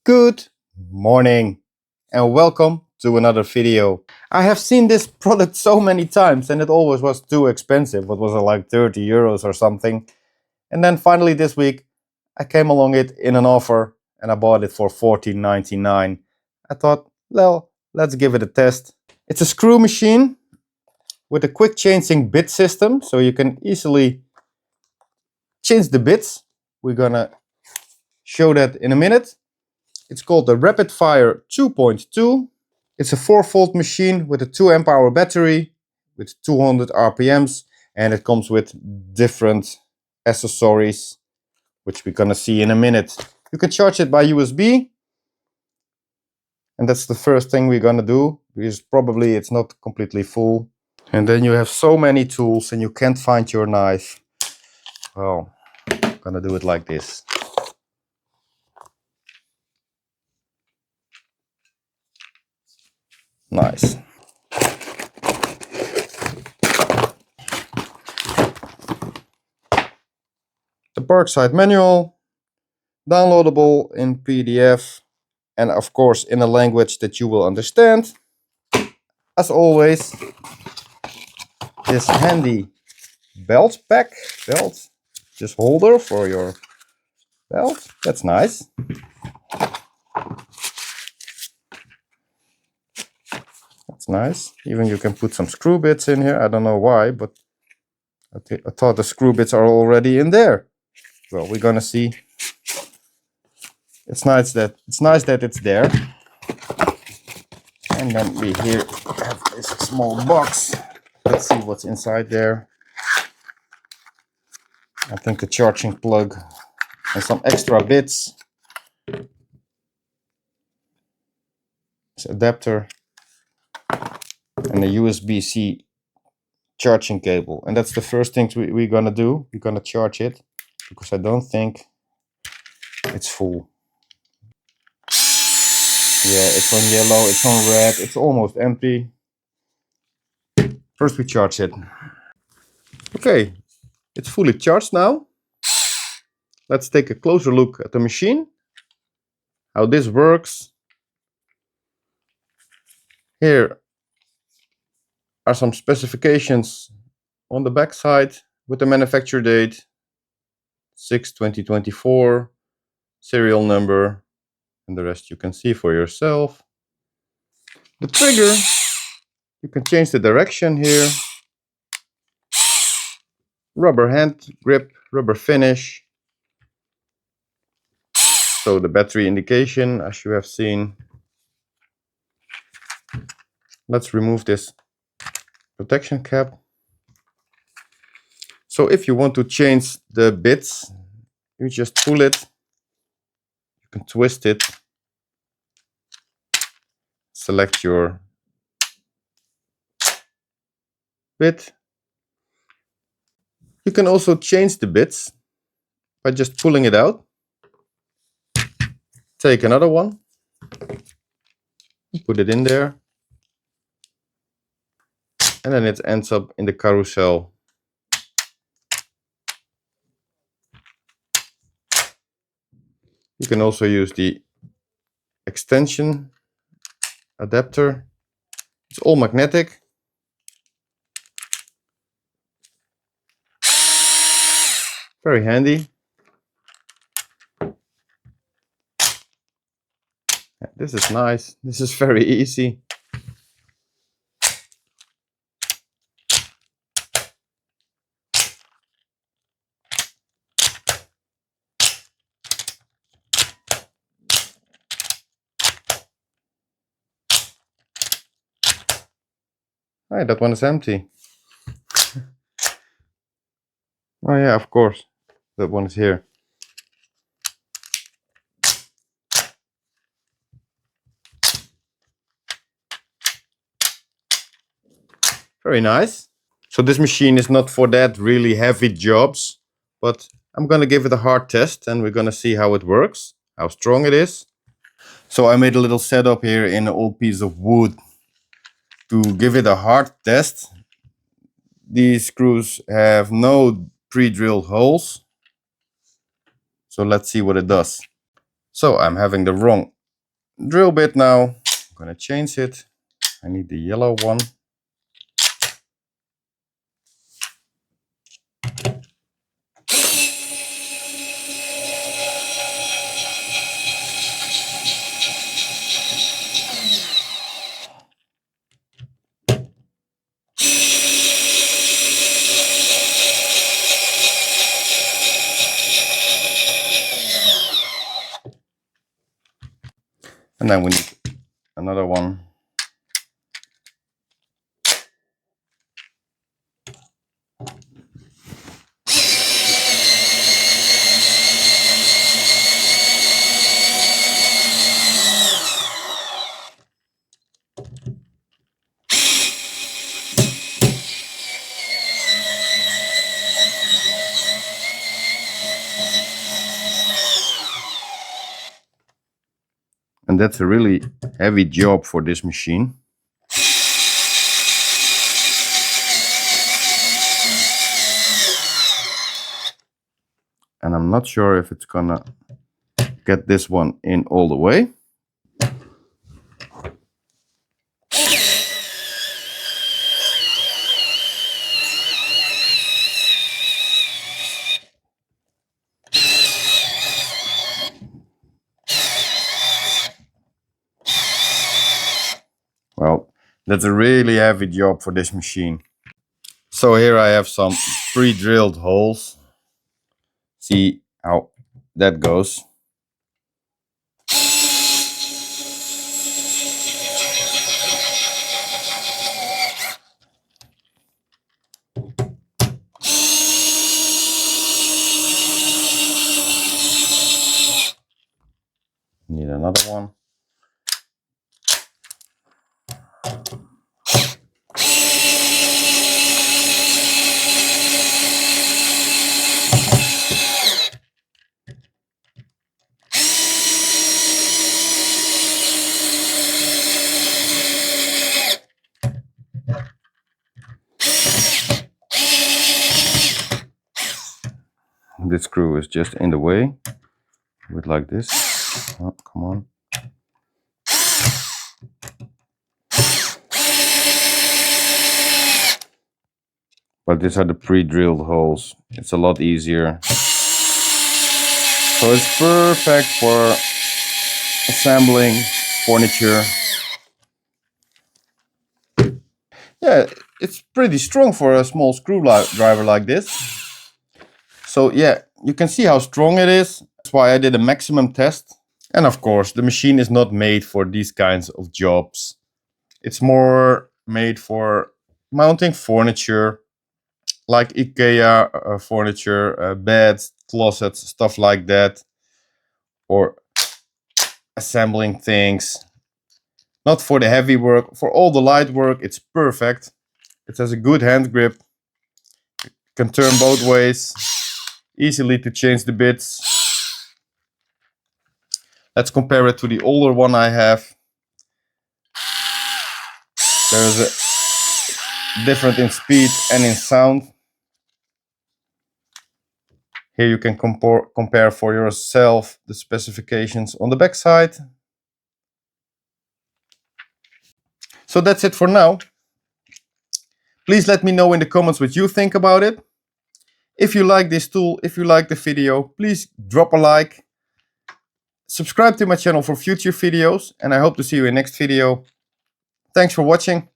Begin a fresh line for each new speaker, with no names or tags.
Good morning and welcome to another video. I have seen this product so many times and it always was too expensive. What was it, like 30 euros or something? And then finally this week I came along it in an offer and I bought it for $14.99. I thought, well, let's give it a test. It's a screw machine with a quick changing bit system, so you can easily change the bits. We're gonna show that in a minute. It's called the Rapidfire 2.2. It's a 4-volt machine with a 2 amp hour battery with 200 RPMs, and it comes with different accessories, which we're gonna see in a minute. You can charge it by USB, and that's the first thing we're gonna do, because probably it's not completely full. And then you have so many tools and you can't find your knife. Well, I'm gonna do it like this. Nice. The Parkside manual, downloadable in PDF, and of course in a language that you will understand. As always, this handy belt, just holder for your belt. That's nice. That's nice. Even you can put some screw bits in here. I don't know why, but I thought the screw bits are already in there. Well, we're gonna see. It's nice that it's there. And then we here have this small box. Let's see what's inside there. I think a charging plug and some extra bits. This adapter and a USB-C charging cable. And that's the first thing we're gonna do. We're gonna charge it because I don't think it's full. Yeah, it's on yellow, it's on red, it's almost empty. First we charge it. Okay, it's fully charged now. Let's take a closer look at the machine, how this works. Here are some specifications on the back side with the manufacture date, 6/2024, serial number, and the rest you can see for yourself. The trigger, you can change the direction here. Rubber hand grip, rubber finish. So the battery indication, as you have seen. Let's remove this protection cap. So if you want to change the bits, you just pull it. You can twist it. Select your bit. You can also change the bits by just pulling it out. Take another one. Put it in there. And then it ends up in the carousel. You can also use the extension adapter. It's all magnetic. Very handy. This is nice. This is very easy. Hey, that one is empty. Oh yeah, of course. That one is here. Very nice. So this machine is not for that really heavy jobs, but I'm gonna give it a hard test and we're gonna see how it works, how strong it is. So I made a little setup here in an old piece of wood to give it a hard test. These screws have no pre-drilled holes. So let's see what it does. So I'm having the wrong drill bit now. I'm gonna change it. I need the yellow one. And then we need another one. And that's a really heavy job for this machine. And I'm not sure if it's gonna get this one in all the way. Well, that's a really heavy job for this machine. So here I have some pre-drilled holes. See how that goes. Need another one. This screw is just in the way. Do it like this. Oh, come on. But these are the pre-drilled holes. It's a lot easier. So it's perfect for assembling furniture. Yeah, it's pretty strong for a small screwdriver like this. So yeah, you can see how strong it is. That's why I did a maximum test. And of course, the machine is not made for these kinds of jobs. It's more made for mounting furniture, like IKEA furniture, beds, closets, stuff like that. Or assembling things. Not for the heavy work. For all the light work, it's perfect. It has a good hand grip. It can turn both ways. Easily to change the bits. Let's compare it to the older one I have. There's a difference in speed and in sound. Here you can compare for yourself the specifications on the back side. So that's it for now. Please let me know in the comments what you think about it. If you like this tool, if you like the video, please drop a like. Subscribe to my channel for future videos, and I hope to see you in next video. Thanks for watching.